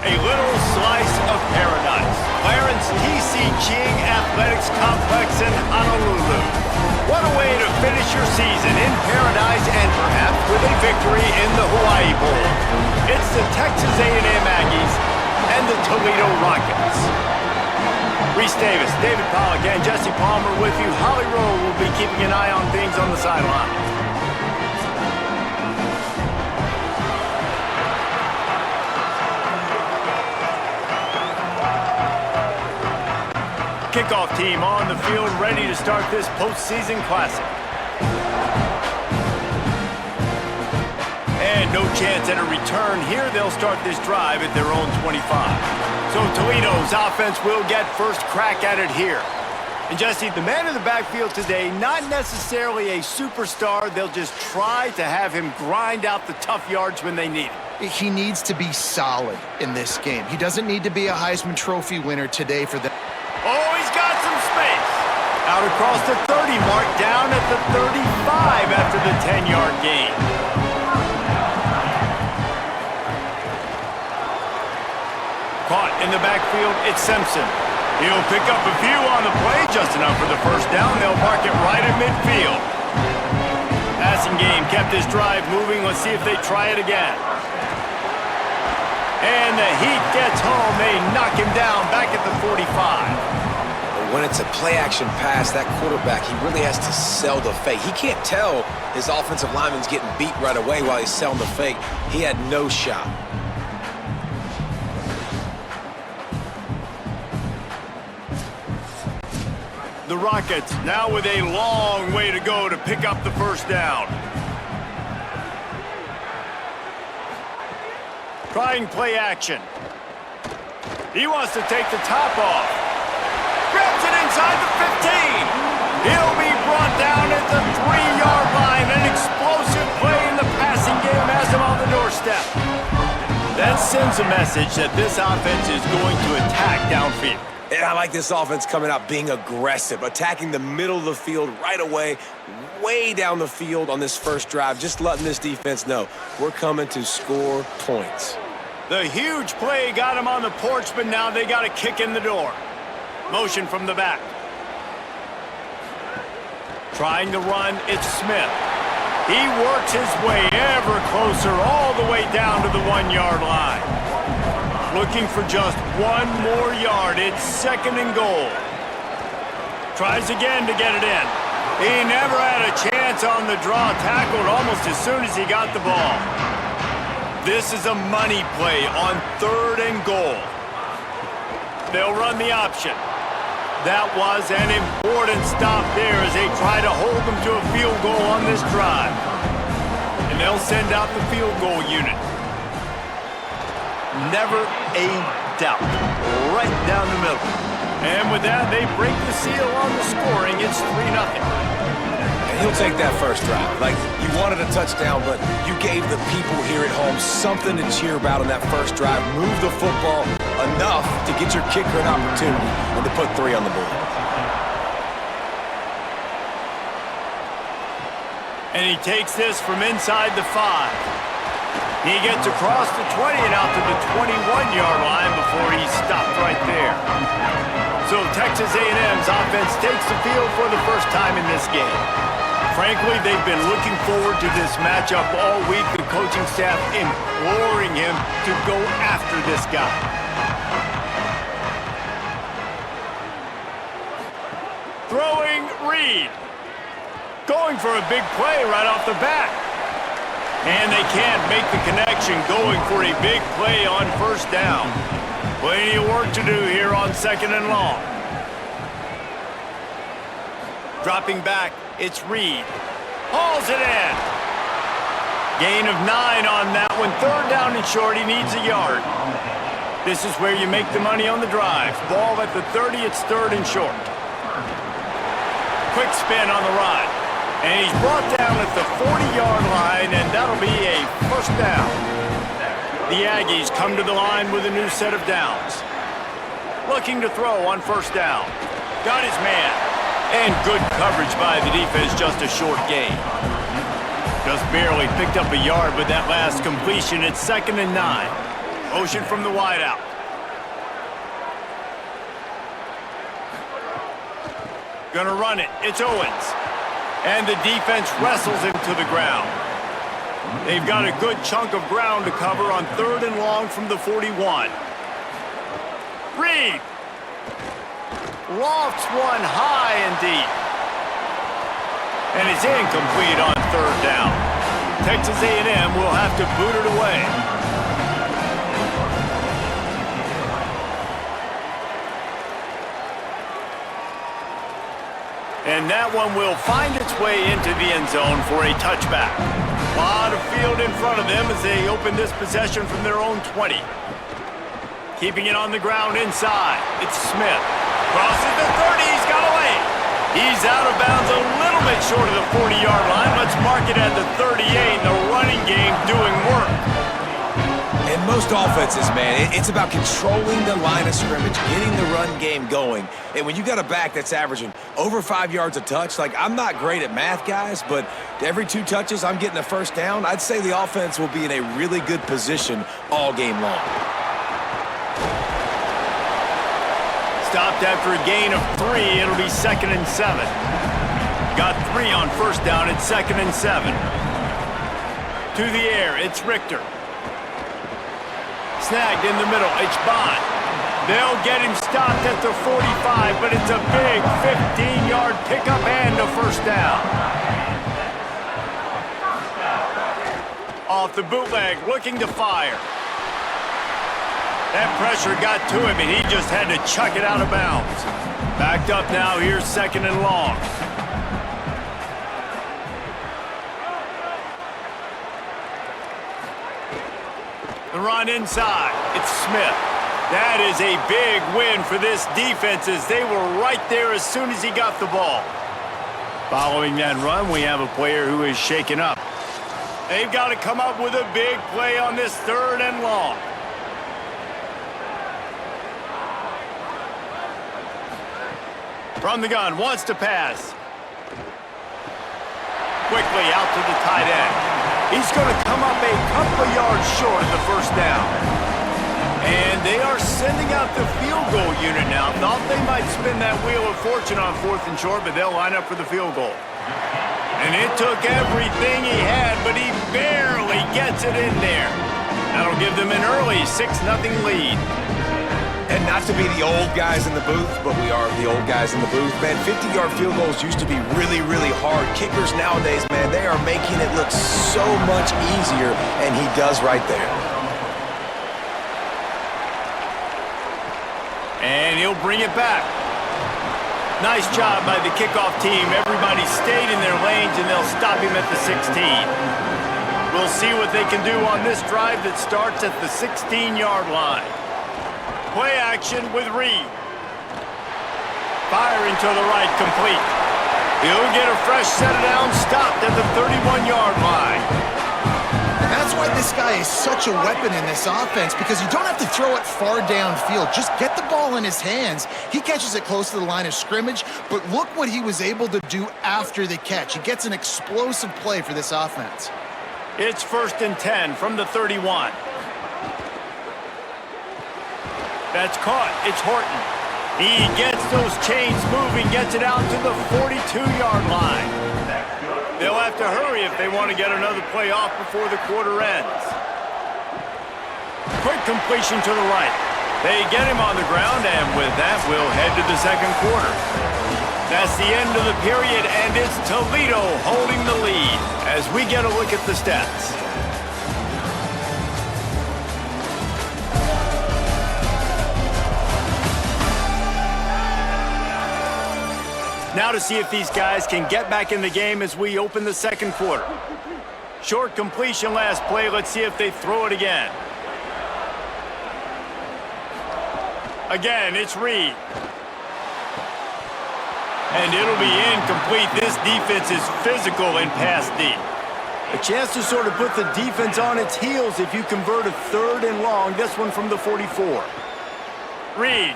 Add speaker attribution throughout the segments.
Speaker 1: a little slice of paradise. Clarence T.C. King Athletics Complex in Honolulu. What a way to finish your season in paradise and perhaps with a victory in the Hawaii Bowl. It's the Texas A&M Aggies and the Toledo Rockets. Reese Davis, David Pollack, and Jesse Palmer with you. Holly Rowe will be keeping an eye on things on the sideline. Kickoff team on the field, ready to start this postseason classic. And no chance at a return here. They'll start this drive at their own 25. So Toledo's offense will get first crack at it here. And Jesse, the man in the backfield today, not necessarily a superstar. They'll just try to have him grind out the tough yards when they need it.
Speaker 2: He needs to be solid in this game. He doesn't need to be a Heisman Trophy winner today for them.
Speaker 1: Oh, he's got some space. Out across the 30 mark, down at the 35 after the 10-yard gain. Caught in the backfield, it's Simpson. He'll pick up a few on the play, just enough for the first down. They'll mark it right at midfield. Passing game kept this drive moving. Let's see if they try it again. And the heat gets home. They knock him down back at the 45.
Speaker 3: But when it's a play-action pass, that quarterback, he really has to sell the fake. He can't tell his offensive lineman's getting beat right away while he's selling the fake. He had no shot.
Speaker 1: The Rockets now with a long way to go to pick up the first down. Trying play action. He wants to take the top off. Grabs it inside the 15. He'll be brought down at the 3-yard line. An explosive play in the passing game has him on the doorstep. That sends a message that this offense is going to attack downfield.
Speaker 3: And I like this offense coming out being aggressive, attacking the middle of the field right away, way down the field on this first drive, just letting this defense know we're coming to score points.
Speaker 1: The huge play got him on the porch, but now they got a kick in the door. Motion from the back. Trying to run, it's Smith. He works his way ever closer all the way down to the 1-yard line. Looking for just one more yard. It's 2nd and goal. Tries again to get it in. He never had a chance on the draw. Tackled almost as soon as he got the ball. This is a money play on 3rd and goal. They'll run the option. That was an important stop there as they try to hold them to a field goal on this drive. And they'll send out the field goal unit. Never a doubt. Right down the middle. And with that, they break the seal on the scoring. It's 3-0.
Speaker 3: And he'll take that first drive. Like, you wanted a touchdown, but you gave the people here at home something to cheer about on that first drive. Move the football enough to get your kicker an opportunity and to put 3 on the board.
Speaker 1: And he takes this from inside the 5. He gets across the 20 and out to the 21-yard line before he's stopped right there. So Texas A&M's offense takes the field for the first time in this game. Frankly, they've been looking forward to this matchup all week. The coaching staff imploring him to go after this guy. Throwing Reed. Going for a big play right off the bat. And they can't make the connection, going for a big play on first down. Plenty of work to do here on 2nd and long. Dropping back, it's Reed. Hauls it in. Gain of 9 on that one. 3rd down and short, he needs a yard. This is where you make the money on the drive. Ball at the 30, it's 3rd and short. Quick spin on the run. And he's brought down at the 40-yard line, and that'll be a first down. The Aggies come to the line with a new set of downs. Looking to throw on first down. Got his man. And good coverage by the defense, just a short gain. Just barely picked up a yard with that last completion. It's 2nd and 9. Motion from the wideout. Gonna run it. It's Owens. And the defense wrestles him to the ground. They've got a good chunk of ground to cover on 3rd and long from the 41. Reed lofts one high and deep. And it's incomplete on 3rd down. Texas A&M will have to boot it away. And that one will find its way into the end zone for a touchback. A lot of field in front of them as they open this possession from their own 20. Keeping it on the ground inside. It's Smith. Crosses the 30. He's got away. He's out of bounds a little bit short of the 40-yard line. Let's mark it at the 38. The running game doing work.
Speaker 3: In most offenses, man, it's about controlling the line of scrimmage, getting the run game going. And when you got a back that's averaging over 5 yards a touch, like, I'm not great at math, guys, but every 2 touches, I'm getting a first down. I'd say the offense will be in a really good position all game long.
Speaker 1: Stopped after a gain of 3. It'll be 2nd and 7. Got 3 on 1st down. It's 2nd and 7. To the air. It's Richter. Snagged in the middle. It's Bond. They'll get him stopped at the 45, but it's a big 15-yard pickup and a first down. Off the bootleg, looking to fire. That pressure got to him, and he just had to chuck it out of bounds. Backed up now, here's 2nd and long. The run inside. It's Smith. That is a big win for this defense as they were right there as soon as he got the ball. Following that run, we have a player who is shaken up. They've got to come up with a big play on this 3rd and long. From the gun, wants to pass. Quickly out to the tight end. He's going to come up a couple of yards short of the first down. And they are sending out the field goal unit now. Thought they might spin that wheel of fortune on 4th and short, but they'll line up for the field goal. And it took everything he had, but he barely gets it in there. That'll give them an early 6-0 lead.
Speaker 3: And not to be the old guys in the booth, but we are the old guys in the booth. Man, 50-yard field goals used to be really, really hard. Kickers nowadays, man, they are making it look so much easier, and he does right there.
Speaker 1: And he'll bring it back. Nice job by the kickoff team. Everybody stayed in their lanes, and they'll stop him at the 16. We'll see what they can do on this drive that starts at the 16-yard line. Play action with Reed. Firing to the right, complete. He'll get a fresh set of downs, stopped at the 31-yard line.
Speaker 2: And that's why this guy is such a weapon in this offense, because you don't have to throw it far downfield. Just get the ball in his hands. He catches it close to the line of scrimmage, but look what he was able to do after the catch. He gets an explosive play for this offense.
Speaker 1: It's 1st and 10 from the 31. That's caught. It's Horton. He gets those chains moving, gets it out to the 42-yard line. They'll have to hurry if they want to get another play off before the quarter ends. Quick completion to the right. They get him on the ground, and with that, we'll head to the 2nd quarter. That's the end of the period, and it's Toledo holding the lead as we get a look at the stats. Now to see if these guys can get back in the game as we open the 2nd quarter. Short completion last play. Let's see if they throw it again. Again, it's Reed. And it'll be incomplete. This defense is physical and pass deep. A chance to sort of put the defense on its heels if you convert a 3rd and long. This one from the 44. Reed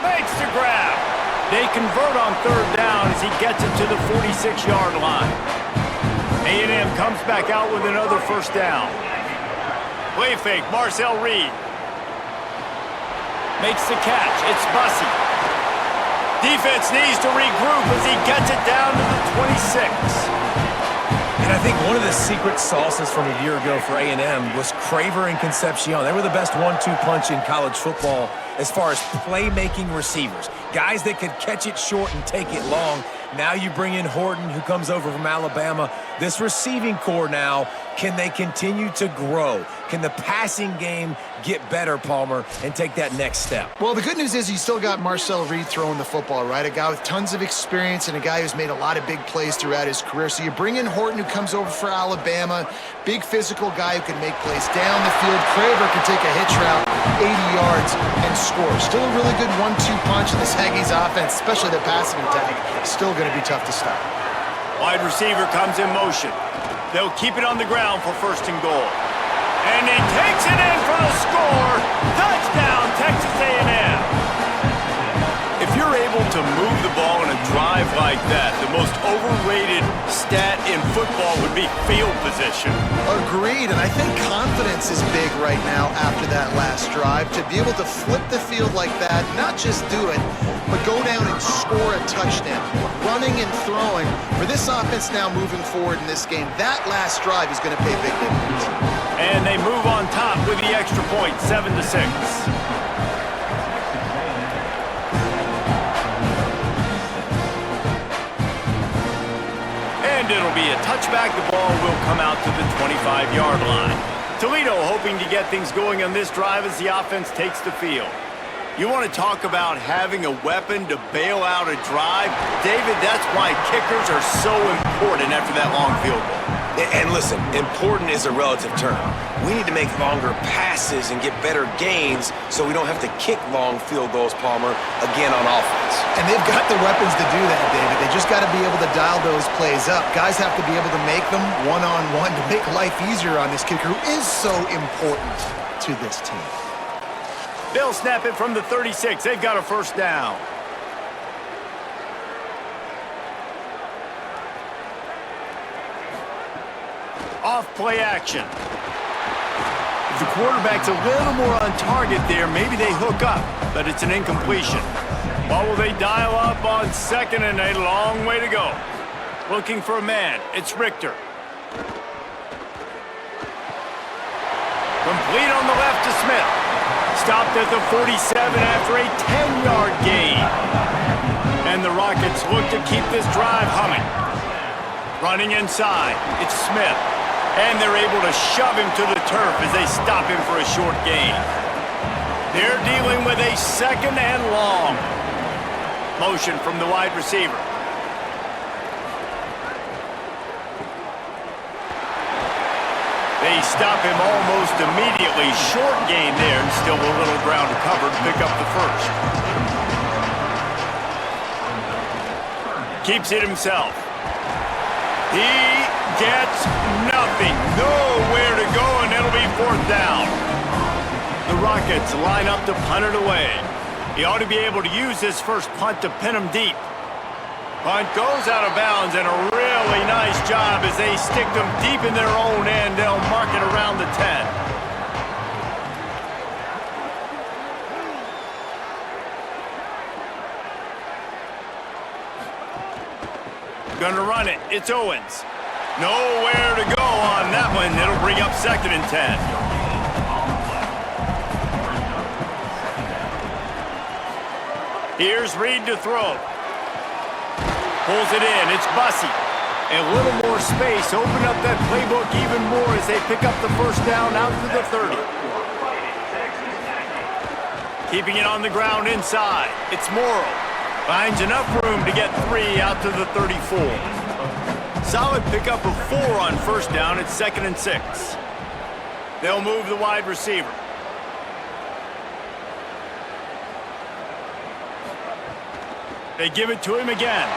Speaker 1: makes the grab. They convert on 3rd down as he gets it to the 46-yard line. A&M comes back out with another first down. Play fake, Marcel Reed. Makes the catch, it's Bussey. Defense needs to regroup as he gets it down to the 26.
Speaker 3: And I think one of the secret sauces from a year ago for A&M was Craver and Concepcion. They were the best 1-2 punch in college football as far as playmaking receivers. Guys that could catch it short and take it long. Now you bring in Horton, who comes over from Alabama. This receiving core now, can they continue to grow? Can the passing game get better, Palmer, and take that next step?
Speaker 2: Well, the good news is you still got Marcel Reed throwing the football, right? A guy with tons of experience and a guy who's made a lot of big plays throughout his career. So you bring in Horton, who comes over for Alabama, big physical guy who can make plays down the field. Craver can take a hitch route, 80 yards, and score. Still a really good 1-2 punch in this Aggies offense, especially the passing attack. Still going to be tough to stop.
Speaker 1: Wide receiver comes in motion. They'll keep it on the ground for first and goal. And he takes it in for the score. Touchdown, Texas A&M. If you're able to move the ball in a drive like that, the most overrated stat in football would be field position.
Speaker 2: Agreed, and I think confidence is big right now after that last drive. To be able to flip the field like that, not just do it, but go down and score a touchdown. Running and throwing. For this offense now moving forward in this game, that last drive is going to pay big dividends.
Speaker 1: And they move on top with the extra point, 7-6. And it'll be a touchback. The ball will come out to the 25-yard line. Toledo hoping to get things going on this drive as the offense takes the field. You want to talk about having a weapon to bail out a drive? David, that's why kickers are so important after that long field goal.
Speaker 3: And listen, important is a relative term. We need to make longer passes and get better gains so we don't have to kick long field goals, Palmer, again on offense.
Speaker 2: And they've got the weapons to do that, David. They just got to be able to dial those plays up. Guys have to be able to make them one-on-one to make life easier on this kicker who is so important to this team.
Speaker 1: They'll snap it from the 36. They've got a first down. Off play action. If the quarterback's a little more on target there, maybe they hook up, but it's an incompletion. What will they dial up on second and a long way to go? Looking for a man. It's Richter. Complete on the left to Smith. Stopped at the 47 after a 10-yard gain. And the Rockets look to keep this drive humming. Running inside, it's Smith. And they're able to shove him to the turf as they stop him for a short gain. They're dealing with a second and long. Motion from the wide receiver. They stop him almost immediately. Short gain there, and still a little ground to cover to pick up the first. Keeps it himself. He gets nothing. Nowhere to go, and it'll be fourth down. The Rockets line up to punt it away. He ought to be able to use his first punt to pin him deep. Punt goes out of bounds, and a really nice job as they stick them deep in their own end. They'll mark it around the 10. Gonna run it. It's Owens. Nowhere to go on that one. It'll bring up second and 10. Here's Reed to throw. Pulls it in. It's Bussey. A little more space. Open up that playbook even more as they pick up the first down out to the 30. Keeping it on the ground inside. It's Morrow. Finds enough room to get 3 out to the 34. Solid pickup of 4 on first down. It's second and 6. They'll move the wide receiver. They give it to him again.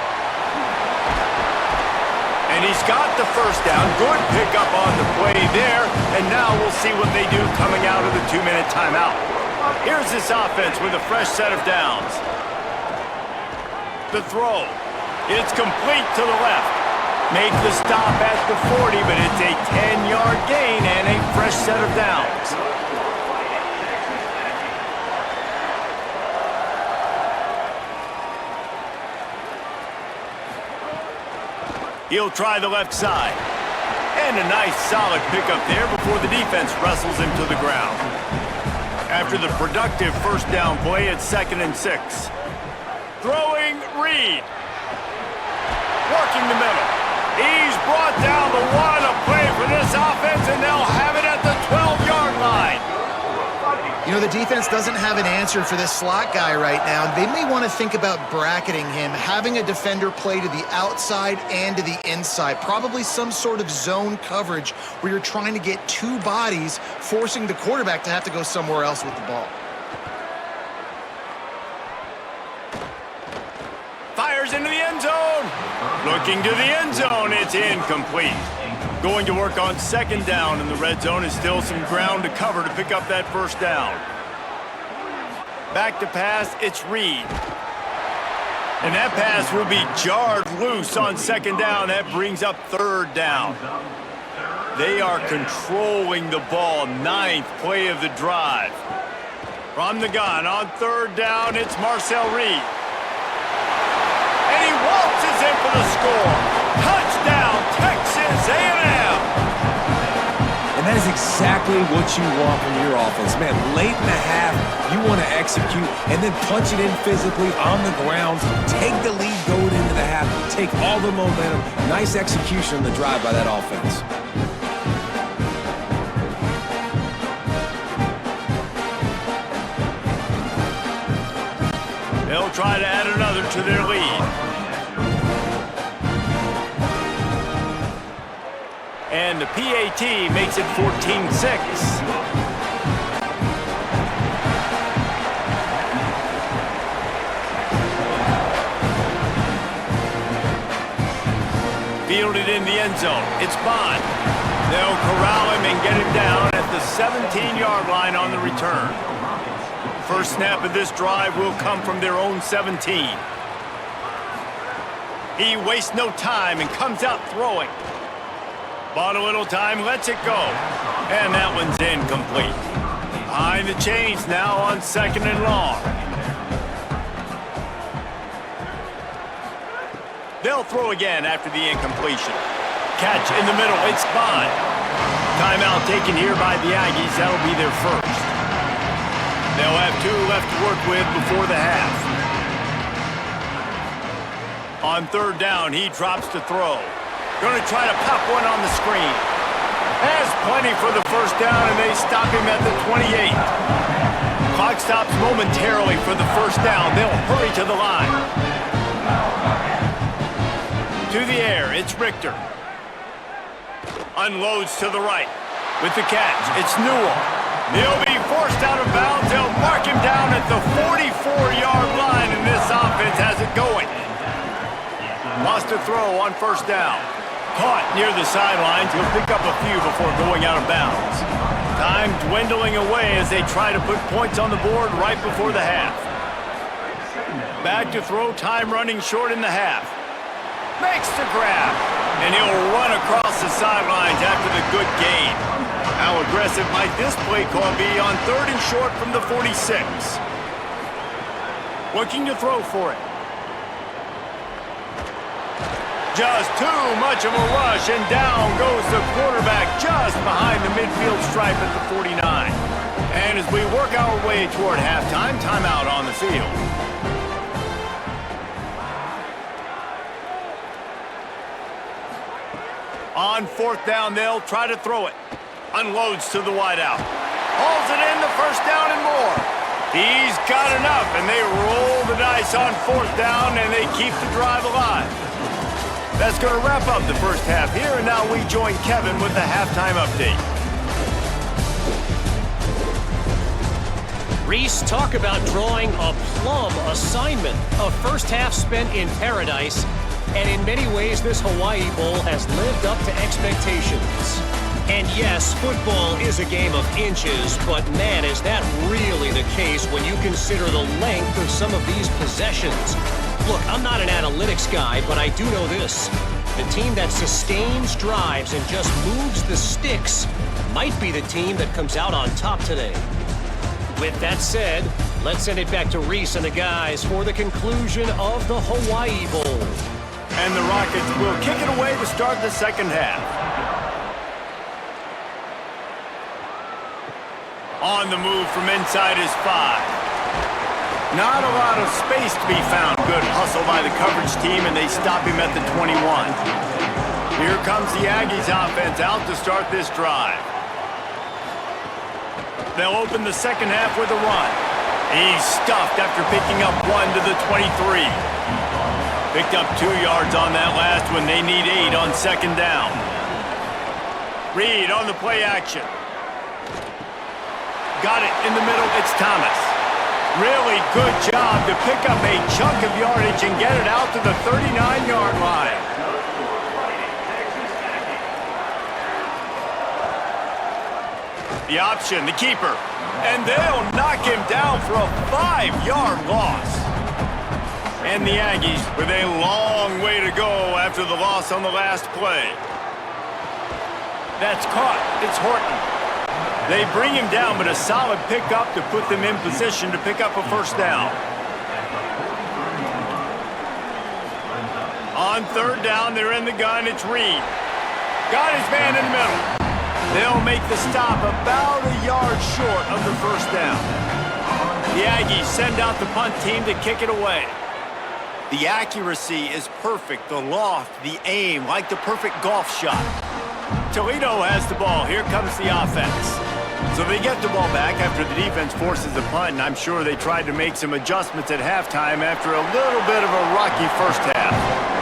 Speaker 1: And he's got the first down. Good pickup on the play there. And now we'll see what they do coming out of the 2-minute timeout. Here's this offense with a fresh set of downs. The throw. It's complete to the left. Make the stop at the 40, but it's a 10-yard gain and a fresh set of downs. He'll try the left side. And a nice solid pickup there before the defense wrestles him to the ground. After the productive first down play, it's 2nd and 6. Throwing Reed. Working the middle. He's brought down the one. A play for this offense, and they'll have it at the 12-yard line.
Speaker 2: You know, the defense doesn't have an answer for this slot guy right now. They may want to think about bracketing him, having a defender play to the outside and to the inside. Probably some sort of zone coverage where you're trying to get two bodies, forcing the quarterback to have to go somewhere else with the ball.
Speaker 1: Fires into the end zone. Looking to the end zone. It's incomplete. Going to work on 2nd down in the red zone is still some ground to cover to pick up that first down. Back to pass, it's Reed. And that pass will be jarred loose on 2nd down. That brings up 3rd down. They are controlling the ball. 9th play of the drive. From the gun on 3rd down, it's Marcel Reed. And he waltzes in for the score. Touchdown, Texas A&M.
Speaker 3: And that is exactly what you want from your offense. Man, late in the half, you want to execute and then punch it in physically on the ground, take the lead going into the half, take all the momentum. Nice execution on the drive by that offense.
Speaker 1: They'll try to add another to their lead. And the PAT makes it 14-6. Fielded in the end zone. It's Bond. They'll corral him and get him down at the 17-yard line on the return. First snap of this drive will come from their own 17. He wastes no time and comes out throwing. Bought a little time, lets it go. And that one's incomplete. Behind the chains now on 2nd and long. They'll throw again after the incompletion. Catch in the middle, it's Bond. Timeout taken here by the Aggies, that'll be their first. They'll have 2 left to work with before the half. On 3rd down, he drops to throw. Going to try to pop one on the screen. Has plenty for the first down, and they stop him at the 28. Clock stops momentarily for the first down. They'll hurry to the line. To the air, it's Richter. Unloads to the right. With the catch, it's Newell. He'll be forced out of bounds. They'll mark him down at the 44-yard line, and this offense has it going. Lost a throw on first down. Caught near the sidelines. He'll pick up a few before going out of bounds. Time dwindling away as they try to put points on the board right before the half. Back to throw, time running short in the half. Makes the grab, and he'll run across the sidelines after the good gain. How aggressive might this play call be on 3rd and short from the 46? Looking to throw for it. Just too much of a rush, and down goes the quarterback just behind the midfield stripe at the 49. And as we work our way toward halftime, timeout on the field. On 4th down, they'll try to throw it. Unloads to the wideout. Hauls it in, the first down and more. He's got enough, and they roll the dice on 4th down, and they keep the drive alive. That's going to wrap up the first half here, and now we join Kevin with the halftime update.
Speaker 4: Reese, talk about drawing a plum assignment. A first half spent in paradise, and in many ways this Hawaii Bowl has lived up to expectations. And yes, football is a game of inches, but man, is that really the case when you consider the length of some of these possessions. Look, I'm not an analytics guy, but I do know this. The team that sustains drives and just moves the sticks might be the team that comes out on top today. With that said, let's send it back to Reese and the guys for the conclusion of the Hawaii Bowl.
Speaker 1: And the Rockets will kick it away to start the second half. On the move from inside is 5. Not a lot of space to be found. Good hustle by the coverage team, and they stop him at the 21. Here comes the Aggies offense out to start this drive. They'll open the second half with a run. He's stuffed after picking up 1 to the 23. Picked up 2 yards on that last one. They need 8 on second down. Reed on the play action. Got it in the middle. It's Thomas. Really good job to pick up a chunk of yardage and get it out to the 39-yard line. The option, the keeper. And they'll knock him down for a 5-yard loss. And the Aggies with a long way to go after the loss on the last play. That's caught. It's Horton. They bring him down, but a solid pickup to put them in position to pick up a first down. On third down, they're in the gun. It's Reed. Got his man in the middle. They'll make the stop about a yard short of the first down. The Aggies send out the punt team to kick it away. The accuracy is perfect. The loft, the aim, like the perfect golf shot. Toledo has the ball. Here comes the offense. So they get the ball back after the defense forces the punt, and I'm sure they tried to make some adjustments at halftime after a little bit of a rocky first half.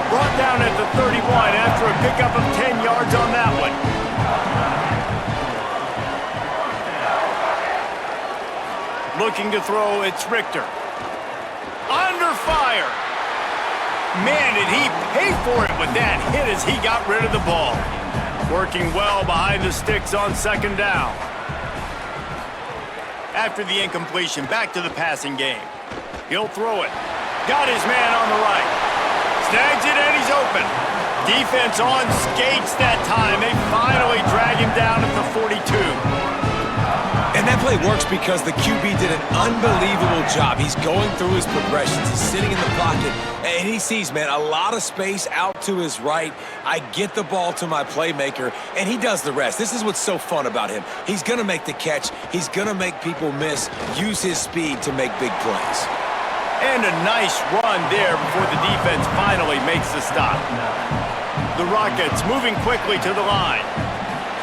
Speaker 1: Brought down at the 31 after a pickup of 10 yards on that one. Looking to throw, it's Richter. Under fire. Man, did he pay for it with that hit as he got rid of the ball. Working well behind the sticks on second down. After the incompletion, back to the passing game. He'll throw it. Got his man on the right. Snags it and he's open. Defense on skates that time. They finally drag him down at the 42.
Speaker 3: And that play works because the QB did an unbelievable job. He's going through his progressions. He's sitting in the pocket, and he sees, man, a lot of space out to his right. I get the ball to my playmaker, and he does the rest. This is what's so fun about him. He's going to make the catch. He's going to make people miss, use his speed to make big plays.
Speaker 1: And a nice run there before the defense finally makes the stop. The Rockets moving quickly to the line.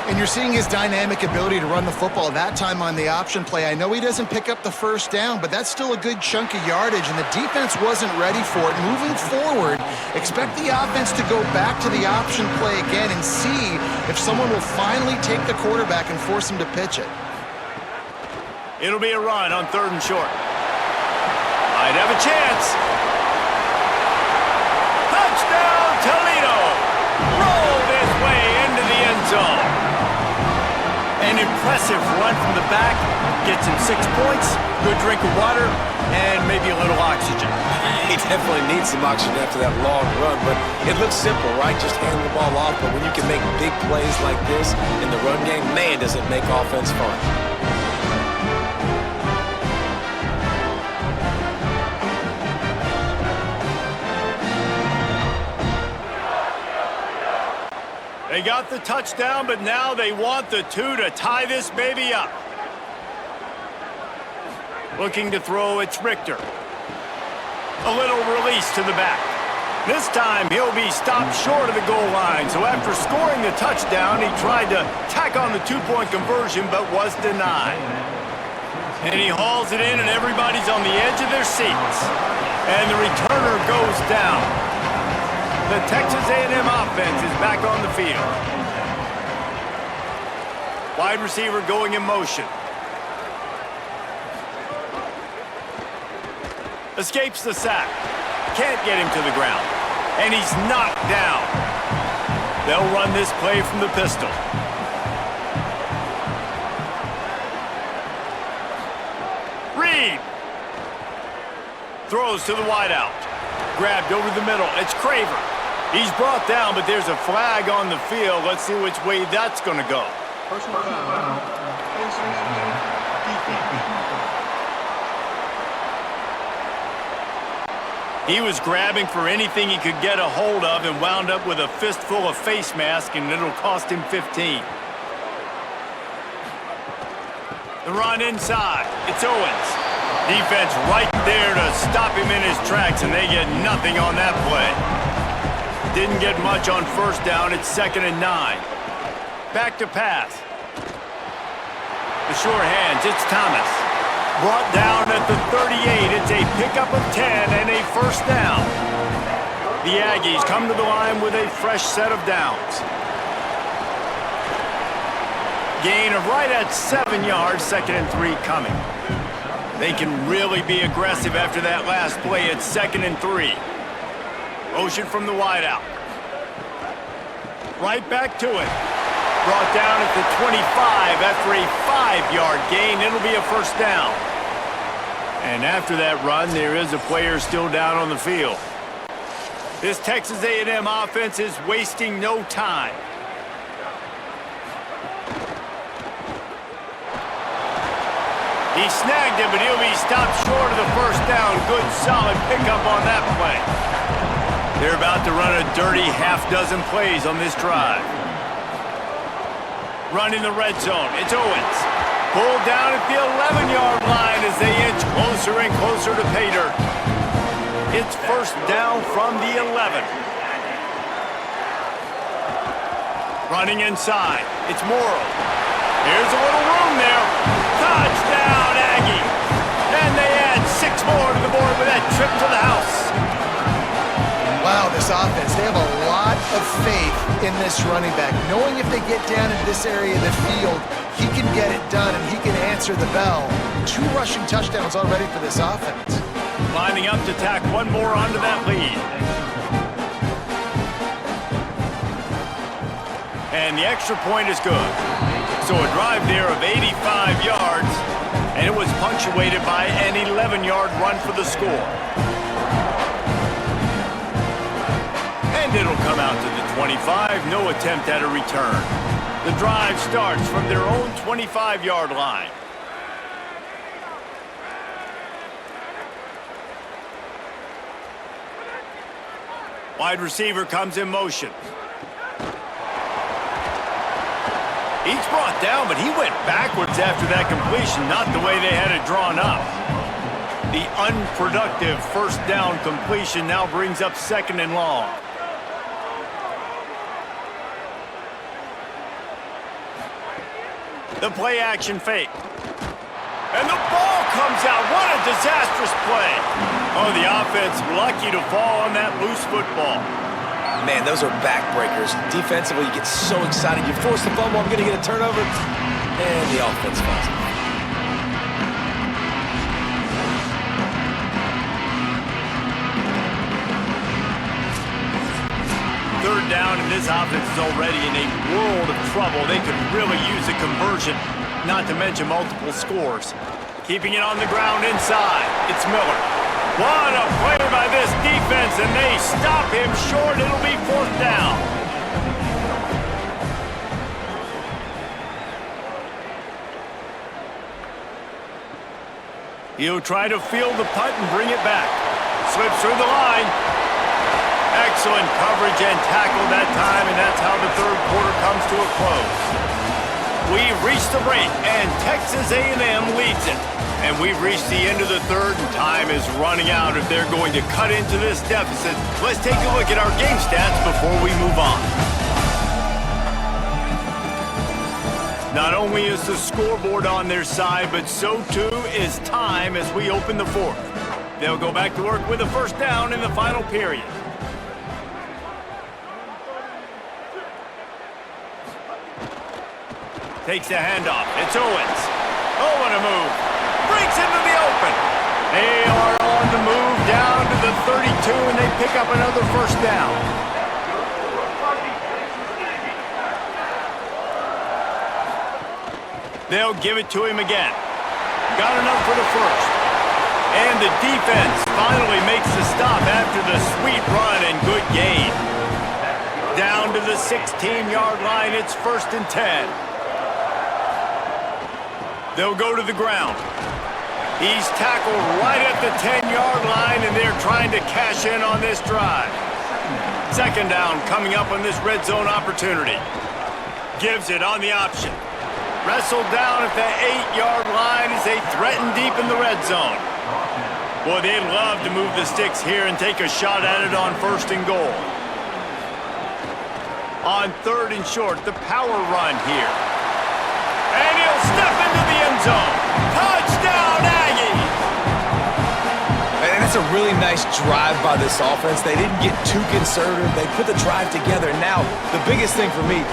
Speaker 2: And you're seeing his dynamic ability to run the football, that time on the option play. I know he doesn't pick up the first down, but that's still a good chunk of yardage, and the defense wasn't ready for it. Moving forward, expect the offense to go back to the option play again and see if someone will finally take the quarterback and force him to pitch it.
Speaker 1: It'll be a run on third and short. Might have a chance. Touchdown, Toledo! Rolled his way into the end zone. An impressive run from the back. Gets him 6 points, good drink of water, and maybe a little oxygen.
Speaker 3: He definitely needs some oxygen after that long run, but it looks simple, right? Just hand the ball off, but when you can make big plays like this in the run game, man, does it make offense fun.
Speaker 1: They got the touchdown, but now they want the 2 to tie this baby up. Looking to throw, it's Richter. A little release to the back. This time he'll be stopped short of the goal line, so after scoring the touchdown, he tried to tack on the 2-point conversion, but was denied. And he hauls it in, and everybody's on the edge of their seats. And the returner goes down. The Texas A&M offense is back on the field. Wide receiver going in motion. Escapes the sack. Can't get him to the ground. And he's knocked down. They'll run this play from the pistol. Reed. Throws to the wideout. Grabbed over the middle. It's Craver. He's brought down, but there's a flag on the field. Let's see which way that's going to go.
Speaker 5: Personal foul.
Speaker 1: He was grabbing for anything he could get a hold of and wound up with a fistful of face mask, and it'll cost him 15. The run inside. It's Owens. Defense right there to stop him in his tracks, and they get nothing on that play. Didn't get much on first down. It's 2nd and 9. Back to pass. The sure hands. It's Thomas. Brought down at the 38. It's a pickup of 10 and a first down. The Aggies come to the line with a fresh set of downs. Gain of right at 7 yards, 2nd and 3 coming. They can really be aggressive after that last play. It's 2nd and 3. Motion from the wideout. Right back to it. Brought down at the 25 after a 5-yard gain. It'll be a first down. And after that run, there is a player still down on the field. This Texas A&M offense is wasting no time. He snagged it, but he'll be stopped short of the first down. Good, solid pickup on that play. They're about to run a dirty half-dozen plays on this drive. Running the red zone. It's Owens. Pulled down at the 11-yard line as they inch closer and closer to pay dirt. It's first down from the 11. Running inside. It's Morrow. Here's a little room there. Touchdown, Aggie. And they add 6 more to the board with that trip to the house.
Speaker 2: Wow, this offense, they have a lot of faith in this running back, knowing if they get down into this area of the field, he can get it done and he can answer the bell. 2 rushing touchdowns already for this offense.
Speaker 1: Lining up to tack one more onto that lead. And the extra point is good. So a drive there of 85 yards, and it was punctuated by an 11-yard run for the score. And it'll come out to the 25, no attempt at a return. The drive starts from their own 25-yard line. Wide receiver comes in motion. He's brought down, but he went backwards after that completion, not the way they had it drawn up. The unproductive first down completion now brings up 2nd and long. The play action fake. And the ball comes out. What a disastrous play. Oh, the offense lucky to fall on that loose football.
Speaker 3: Man, those are backbreakers. Defensively, you get so excited. You force the fumble, I'm going to get a turnover. And the offense falls.
Speaker 1: Third down, and this offense is already in a world of trouble. They could really use a conversion, not to mention multiple scores. Keeping it on the ground inside. It's Miller. What a play by this defense, and they stop him short. It'll be 4th down. He'll try to field the punt and bring it back. Slips through the line. Excellent coverage and tackle that time, and that's how the third quarter comes to a close. We've reached the break, and Texas A&M leads it. And we've reached the end of the third, and time is running out if they're going to cut into this deficit. Let's take a look at our game stats before we move on. Not only is the scoreboard on their side, but so too is time as we open the 4th. They'll go back to work with a first down in the final period. Takes the handoff. It's Owens. Oh, what a move. Breaks into the open. They are on the move down to the 32, and they pick up another first down. They'll give it to him again. Got enough for the first. And the defense finally makes the stop after the sweet run and good gain. down to the 16-yard line. It's 1st and 10. They'll go to the ground. He's tackled right at the 10-yard line, and they're trying to cash in on this drive. 2nd down coming up on this red zone opportunity. Gives it on the option. Wrestled down at the 8-yard line as they threaten deep in the red zone. Boy, they'd love to move the sticks here and take a shot at it on 1st and goal. On 3rd and short, the power run here. And he'll step into the end zone. Touchdown, Aggies!
Speaker 3: And that's a really nice drive by this offense. They didn't get too conservative. They put the drive together. Now, the biggest thing for me,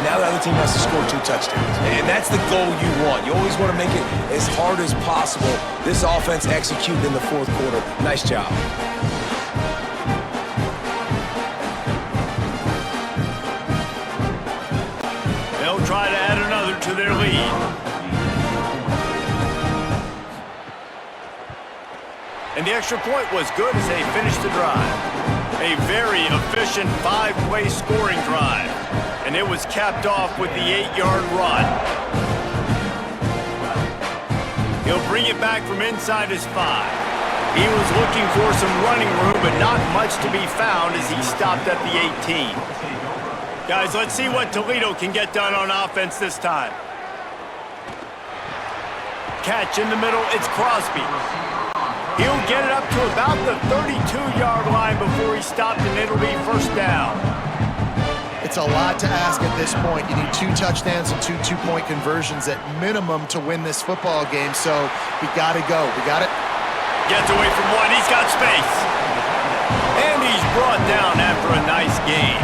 Speaker 3: now the other team has to score 2 touchdowns. And that's the goal you want. You always want to make it as hard as possible. This offense executed in the 4th quarter. Nice job.
Speaker 1: They'll try to add another to their lead. And the extra point was good as they finished the drive. A very efficient 5-play scoring drive. And it was capped off with the 8-yard run. He'll bring it back from inside his 5. He was looking for some running room, but not much to be found as he stopped at the 18. Guys, let's see what Toledo can get done on offense this time. Catch in the middle, it's Crosby. He'll get it up to about the 32-yard line before he stopped, and it'll be 1st down.
Speaker 2: It's a lot to ask at this point. You need 2 touchdowns and 2 two-point conversions at minimum to win this football game, so we got to go. We got it.
Speaker 1: Gets away from one. He's got space. And he's brought down after a nice game.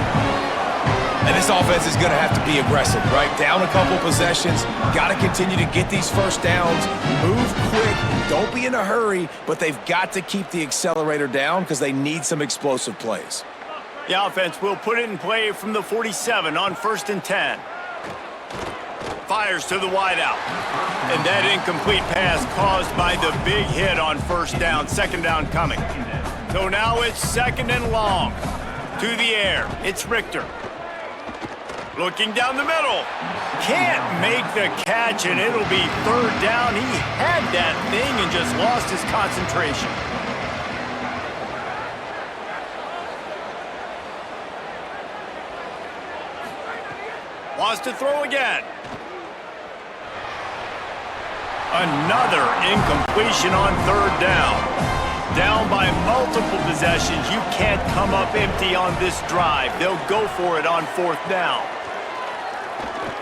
Speaker 3: And this offense is going to have to be aggressive, right? Down a couple possessions. Got to continue to get these 1st downs. Move quick. Don't be in a hurry, but they've got to keep the accelerator down because they need some explosive plays.
Speaker 1: The offense will put it in play from the 47 on 1st and 10. Fires to the wideout. And that incomplete pass caused by the big hit on 1st down. 2nd down coming. So now it's 2nd and long. To the air. It's Richter. Looking down the middle. Can't make the catch, and it'll be 3rd down. He had that thing and just lost his concentration. Wants to throw again. Another incompletion on 3rd down. Down by multiple possessions. You can't come up empty on this drive. They'll go for it on 4th down.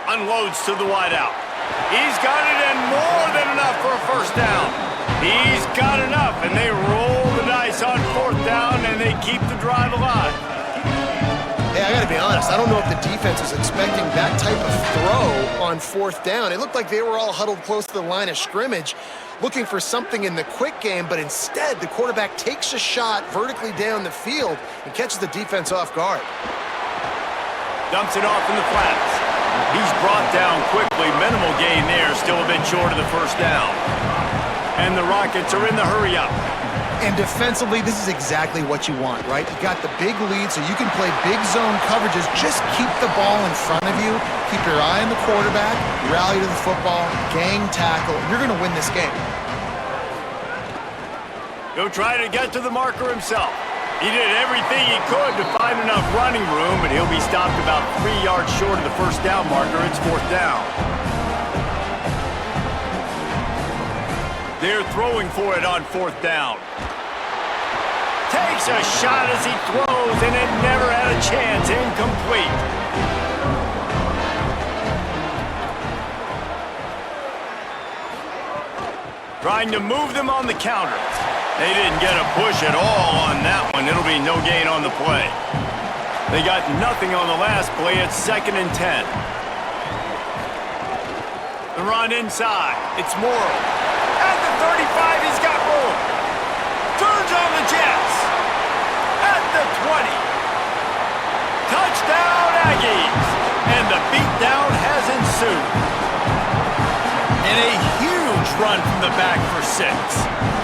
Speaker 1: Unloads to the wideout. He's got it and more than enough for a 1st down. He's got enough, and they roll the dice on 4th down, and they keep the drive alive.
Speaker 2: Hey, I got to be honest. I don't know if the defense was expecting that type of throw on 4th down. It looked like they were all huddled close to the line of scrimmage, looking for something in the quick game, but instead the quarterback takes a shot vertically down the field and catches the defense off guard.
Speaker 1: Dumps it off in the flats. He's brought down quickly. Minimal gain there, still a bit short of the 1st down. And the Rockets are in the hurry-up.
Speaker 2: And defensively, this is exactly what you want, right? You got the big lead, so you can play big zone coverages. Just keep the ball in front of you. Keep your eye on the quarterback. Rally to the football. Gang tackle. You're going to win this game.
Speaker 1: He'll try to get to the marker himself. He did everything he could to find enough running room, but he'll be stopped about 3 yards short of the 1st down marker. It's 4th down. They're throwing for it on 4th down. Takes a shot as he throws, and it never had a chance. Incomplete. Trying to move them on the counter. They didn't get a push at all on that one. It'll be no gain on the play. They got nothing on the last play. It's 2nd and 10. The run inside. It's Morrow. At the 35, he's got room. Turns on the Jets. At the 20. Touchdown, Aggies. And the beatdown has ensued. And a huge run from the back for 6.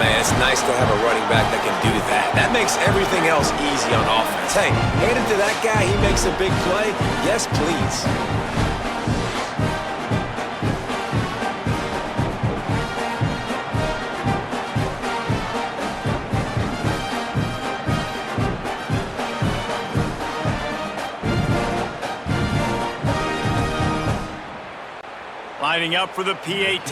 Speaker 3: man, it's nice to have a running back that can do that. That makes everything else easy on offense. Hey, hand it to that guy, he makes a big play. Yes, please.
Speaker 1: Lining up for the PAT.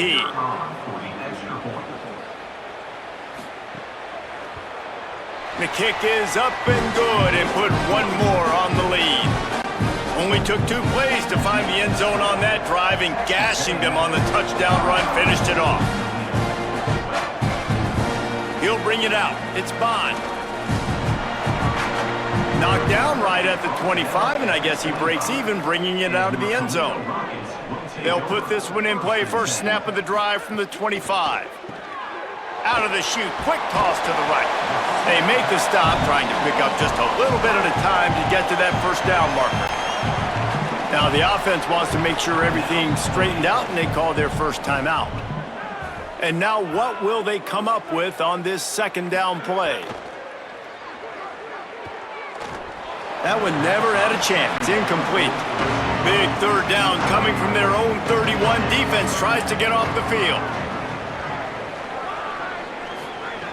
Speaker 1: The kick is up and good and put one more on the lead. Only took 2 plays to find the end zone on that drive, and gashing them on the touchdown run finished it off. He'll bring it out. It's Bond. Knocked down right at the 25, and I guess he breaks even, bringing it out of the end zone. They'll put this one in play. First snap of the drive from the 25. Out of the chute, quick toss to the right. They make the stop, trying to pick up just a little bit at a time to get to that first down marker. Now the offense wants to make sure everything's straightened out, and they call their first timeout. And now what will they come up with on this second down play? That one never had a chance. Incomplete. Big third down coming from their own 31. Defense tries to get off the field.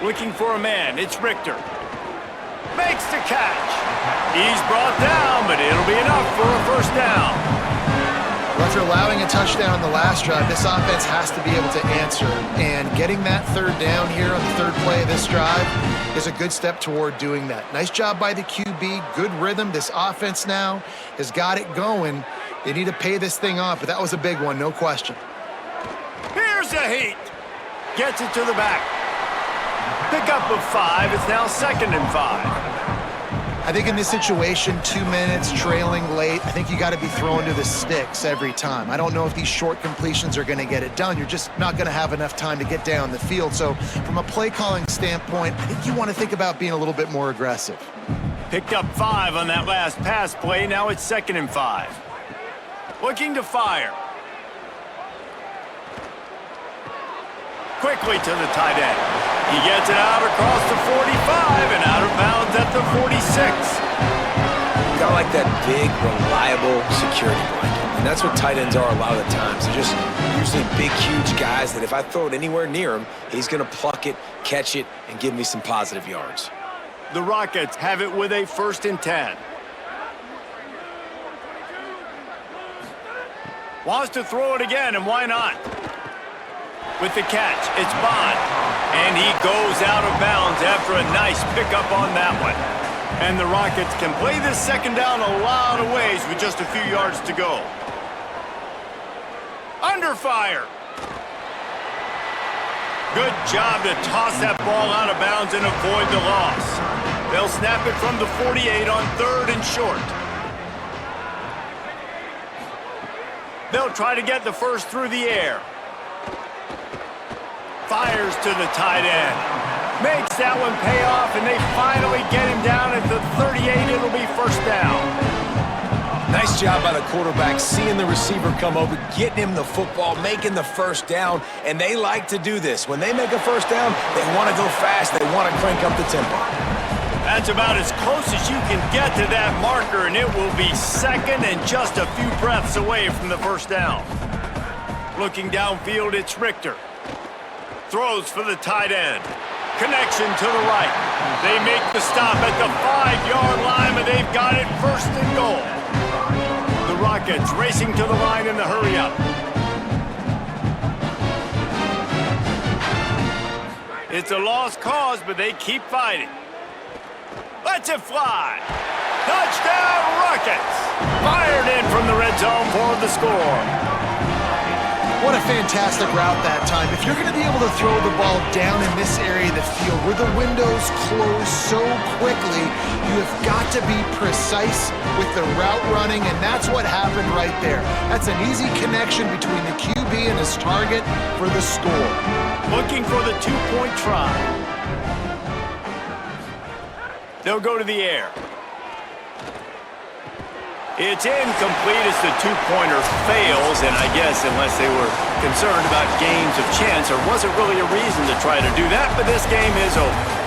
Speaker 1: Looking for a man. It's Richter. Makes the catch. He's brought down, but it'll be enough for a first down.
Speaker 2: Well, after allowing a touchdown on the last drive, this offense has to be able to answer. And getting that third down here on the third play of this drive is a good step toward doing that. Nice job by the QB. Good rhythm. This offense now has got it going. They need to pay this thing off, but that was a big one, no question.
Speaker 1: Here's a heat. Gets it to the back. Pick up of 5. It's now 2nd and 5.
Speaker 2: I think in this situation, 2 minutes, trailing late, I think you got to be throwing to the sticks every time. I don't know if these short completions are going to get it done. You're just not going to have enough time to get down the field. So from a play calling standpoint, I think you want to think about being a little bit more aggressive.
Speaker 1: Picked up 5 on that last pass play. Now it's 2nd and 5. Looking to fire. Quickly to the tight end. He gets it out across the 45 and out of bounds at the 46.
Speaker 3: Got like that big, reliable security blanket. And that's what tight ends are a lot of the times. They're just usually big, huge guys that if I throw it anywhere near him, he's going to pluck it, catch it, and give me some positive yards.
Speaker 1: The Rockets have it with a 1st and 10. Wants to throw it again, and why not? With the catch, it's Bond. And he goes out of bounds after a nice pickup on that one. And the Rockets can play this second down a lot of ways with just a few yards to go. Under fire. Good job to toss that ball out of bounds and avoid the loss. They'll snap it from the 48 on 3rd and short. They'll try to get the first through the air. Fires to the tight end. Makes that one pay off, and they finally get him down at the 38. It'll be first down.
Speaker 3: Nice job by the quarterback, seeing the receiver come over, getting him the football, making the first down, and they like to do this. When they make a first down, they want to go fast. They want to crank up the tempo.
Speaker 1: That's about as close as you can get to that marker, and it will be 2nd and just a few breaths away from the first down. Looking downfield, it's Richter. Throws for the tight end. Connection to the right. They make the stop at the 5-yard line, but they've got it 1st and goal. The Rockets racing to the line in the hurry-up. It's a lost cause, but they keep fighting. Lets it fly. Touchdown, Rockets! Fired in from the red zone for the score.
Speaker 2: What a fantastic route that time. If you're going to be able to throw the ball down in this area of the field where the windows close so quickly, you have got to be precise with the route running, and that's what happened right there. That's an easy connection between the QB and his target for the score.
Speaker 1: Looking for the 2-point try. They'll go to the air. It's incomplete as the 2-pointer fails, and I guess unless they were concerned about games of chance. There wasn't really a reason to try to do that, but this game is over.